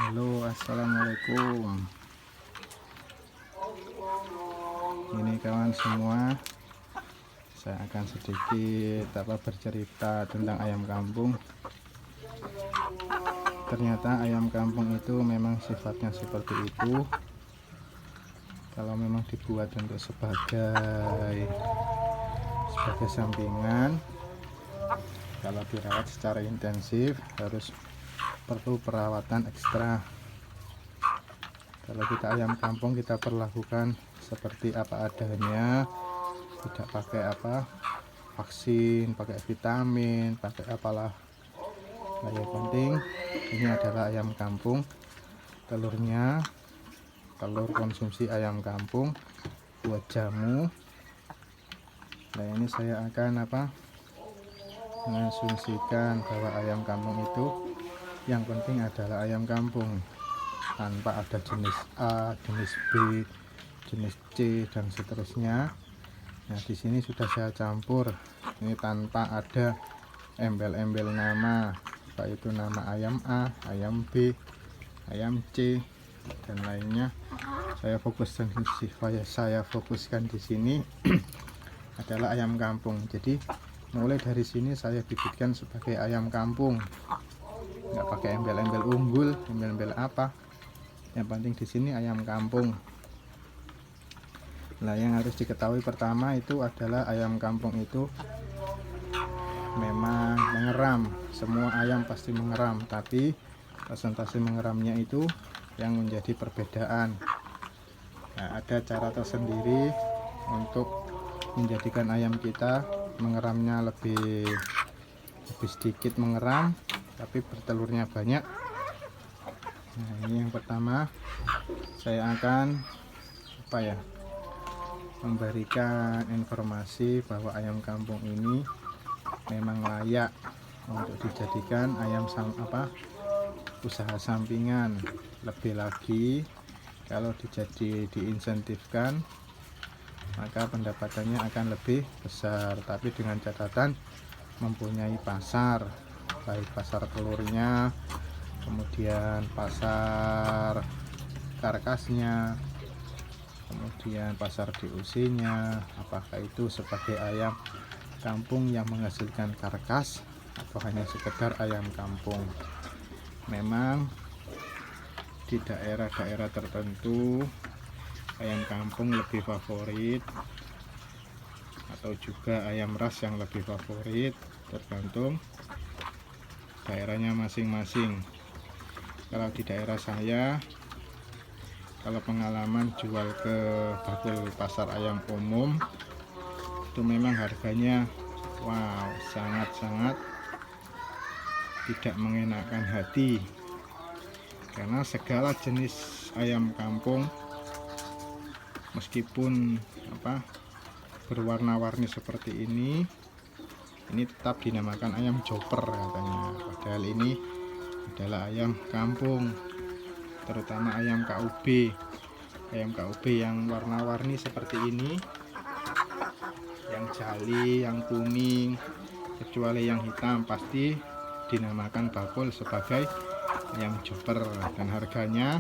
Halo, assalamualaikum. Ini kawan semua, saya akan sedikit bercerita tentang ayam kampung. Ternyata ayam kampung itu memang sifatnya seperti itu. Kalau memang dibuat untuk sebagai sampingan, kalau dirawat secara intensif harus perlu perawatan ekstra. Kalau kita ayam kampung, kita perlakukan seperti apa adanya, tidak pakai vaksin, pakai vitamin, pakai apalah. Nah, yang penting ini adalah ayam kampung. Telurnya telur konsumsi ayam kampung buat jamu. Nah, ini saya akan mengasumsikan bahwa ayam kampung itu yang penting adalah ayam kampung, tanpa ada jenis A, jenis B, jenis C dan seterusnya. Nah, di sini sudah saya campur. Ini tanpa ada embel-embel nama, baik itu nama ayam A, ayam B, ayam C dan lainnya. Saya fokuskan di sini adalah ayam kampung. Jadi mulai dari sini saya bibitkan sebagai ayam kampung. Nggak pakai embel-embel unggul, embel-embel apa. Yang penting di sini ayam kampung. Nah, yang harus diketahui pertama itu adalah ayam kampung itu memang mengeram. Semua ayam pasti mengeram, tapi presentasi mengeramnya itu yang menjadi perbedaan. Nah, ada cara tersendiri untuk menjadikan ayam kita mengeramnya lebih sedikit mengeram, tapi bertelurnya banyak. Nah, ini yang pertama, saya akan memberikan informasi bahwa ayam kampung ini memang layak untuk dijadikan usaha sampingan. Lebih lagi kalau diinsentifkan, maka pendapatannya akan lebih besar, tapi dengan catatan mempunyai pasar, baik pasar telurnya, kemudian pasar karkasnya, kemudian pasar DOC-nya, apakah itu sebagai ayam kampung yang menghasilkan karkas atau hanya sekedar ayam kampung. Memang di daerah-daerah tertentu ayam kampung lebih favorit, atau juga ayam ras yang lebih favorit, tergantung daerahnya masing-masing. Kalau di daerah saya, kalau pengalaman jual ke bakul pasar ayam umum, itu memang harganya sangat-sangat tidak mengenakan hati, karena segala jenis ayam kampung meskipun berwarna-warni seperti ini tetap dinamakan ayam chopper katanya, padahal ini adalah ayam kampung. Terutama ayam KUB yang warna-warni seperti ini, yang jali, yang kuning, kecuali yang hitam, pasti dinamakan bakul sebagai ayam chopper. Dan harganya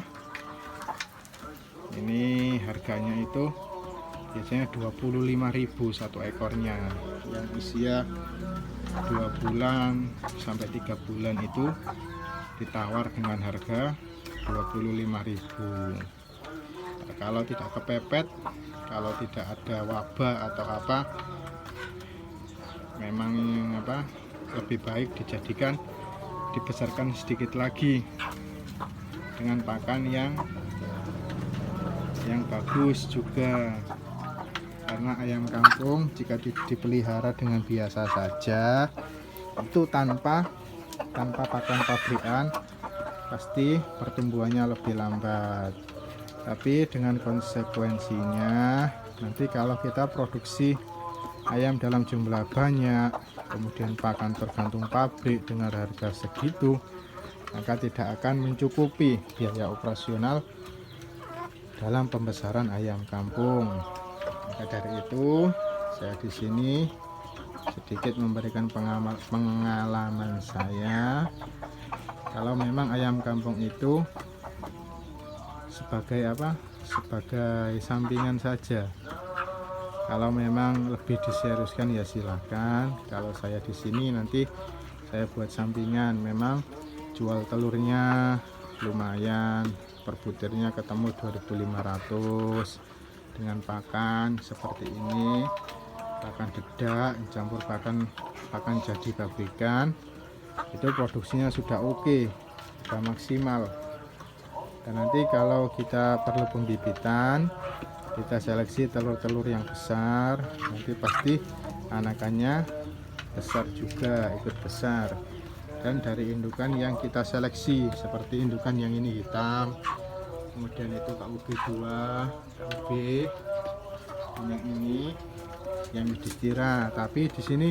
itu biasanya 25.000 satu ekornya. Yang usia 2 bulan sampai 3 bulan itu ditawar dengan harga 25.000. Kalau tidak kepepet, kalau tidak ada wabah atau memang lebih baik dibesarkan sedikit lagi dengan pakan yang bagus juga. Karena ayam kampung jika dipelihara dengan biasa saja, itu tanpa pakan pabrikan, pasti pertumbuhannya lebih lambat. Tapi dengan konsekuensinya, nanti kalau kita produksi ayam dalam jumlah banyak, kemudian pakan tergantung pabrik dengan harga segitu, maka tidak akan mencukupi biaya operasional dalam pembesaran ayam kampung. Maka dari itu, saya di sini sedikit memberikan pengalaman saya. Kalau memang ayam kampung itu sebagai apa, sebagai sampingan saja. Kalau memang lebih diseriuskan ya silakan. Kalau saya di sini nanti saya buat sampingan. Memang jual telurnya lumayan, per butirnya ketemu 2.500 dengan pakan seperti ini, pakan dedak campur pakan jadi pabrikan, itu produksinya sudah oke, sudah maksimal. Dan nanti kalau kita perlu pembibitan, kita seleksi telur-telur yang besar, nanti pasti anakannya besar juga, ikut besar. Dan dari indukan yang kita seleksi, seperti indukan yang ini hitam, kemudian itu KUB 2, KUB yang ini, yang Yudhistira. Tapi di sini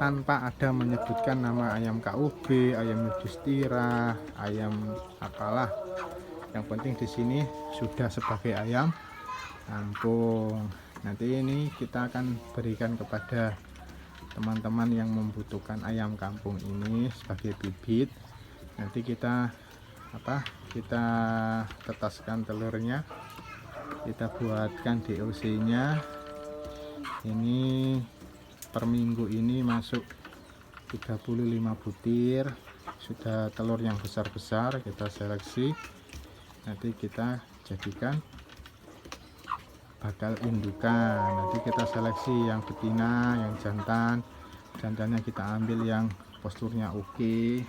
tanpa ada menyebutkan nama ayam KUB, ayam Yudhistira, ayam apalah. Yang penting di sini sudah sebagai ayam kampung. Nanti ini kita akan berikan kepada teman-teman yang membutuhkan ayam kampung ini sebagai bibit. Nanti kita tetaskan telurnya, kita buatkan DOC nya. Ini per minggu ini masuk 35 butir, sudah telur yang besar-besar kita seleksi, nanti kita jadikan bakal indukan. Nanti kita seleksi yang betina, yang jantannya kita ambil yang posturnya oke,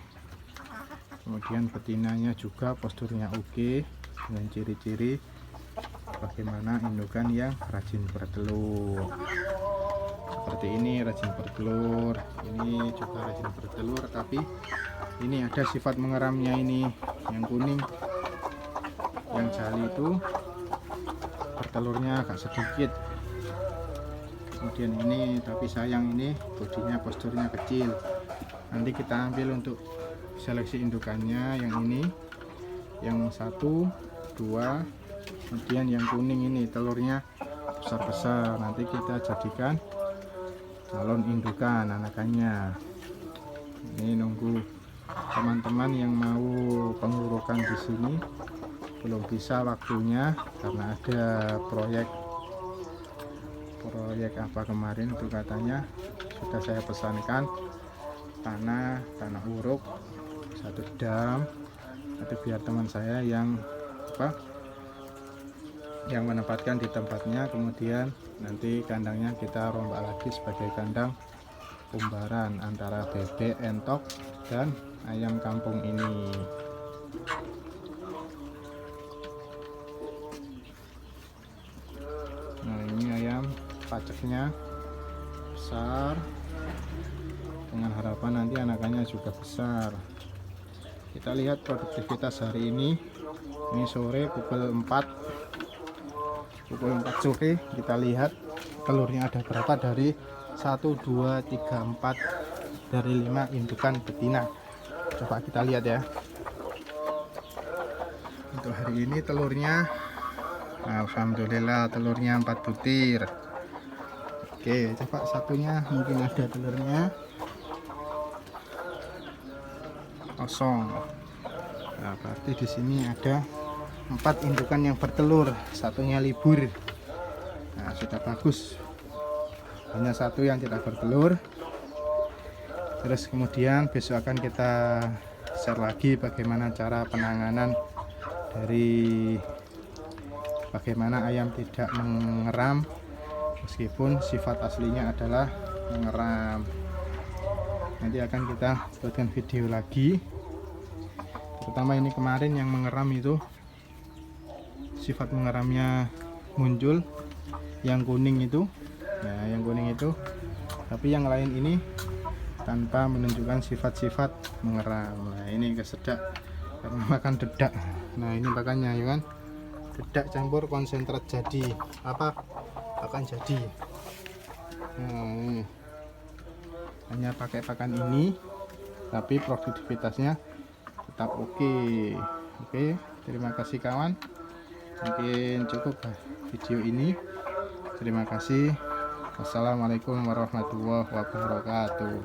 kemudian betinanya juga posturnya oke, dengan ciri-ciri bagaimana indukan yang rajin bertelur. Seperti ini rajin bertelur, ini juga rajin bertelur, tapi ini ada sifat mengeramnya. Ini yang kuning, yang jali itu bertelurnya agak sedikit. Kemudian ini, tapi sayang ini bodinya posturnya kecil. Nanti kita ambil untuk seleksi indukannya yang ini, yang 1, 2, kemudian yang kuning ini telurnya besar-besar, nanti kita jadikan calon indukan anakannya. Ini nunggu teman-teman yang mau pengurukan di sini, belum bisa waktunya karena ada proyek apa kemarin itu, katanya sudah saya pesankan tanah uruk 1 dam. Nanti biar teman saya yang menempatkan di tempatnya, kemudian nanti kandangnya kita rombak lagi sebagai kandang umbaran antara bebek entok dan ayam kampung ini. Nah, ini ayam paceknya besar, dengan harapan nanti anakannya juga besar. Kita lihat produktivitas hari ini sore pukul 4 sore, kita lihat telurnya ada berapa dari 1, 2, 3, 4 dari 5 indukan betina. Coba kita lihat ya. Untuk hari ini telurnya alhamdulillah telurnya 4 butir. Oke, coba satunya mungkin ada telurnya kosong. Nah, berarti di sini ada 4 indukan yang bertelur, satunya libur. Nah, sudah bagus. Hanya 1 yang tidak bertelur. Terus kemudian besok akan kita share lagi bagaimana cara penanganan dari bagaimana ayam tidak mengeram meskipun sifat aslinya adalah mengeram. Nanti akan kita buatkan video lagi, terutama ini kemarin yang mengeram itu sifat mengeramnya muncul, yang kuning itu. Nah, yang kuning itu, tapi yang lain ini tanpa menunjukkan sifat-sifat mengeram. Nah, ini kesedak karena makan dedak. Nah, ini pakannya ya kan, dedak campur konsentrat jadi pakan jadi. Nah, ini hanya pakai pakan ini tapi produktivitasnya tetap oke. Terima kasih kawan, mungkin cukup video ini. Terima kasih. Wassalamualaikum warahmatullahi wabarakatuh.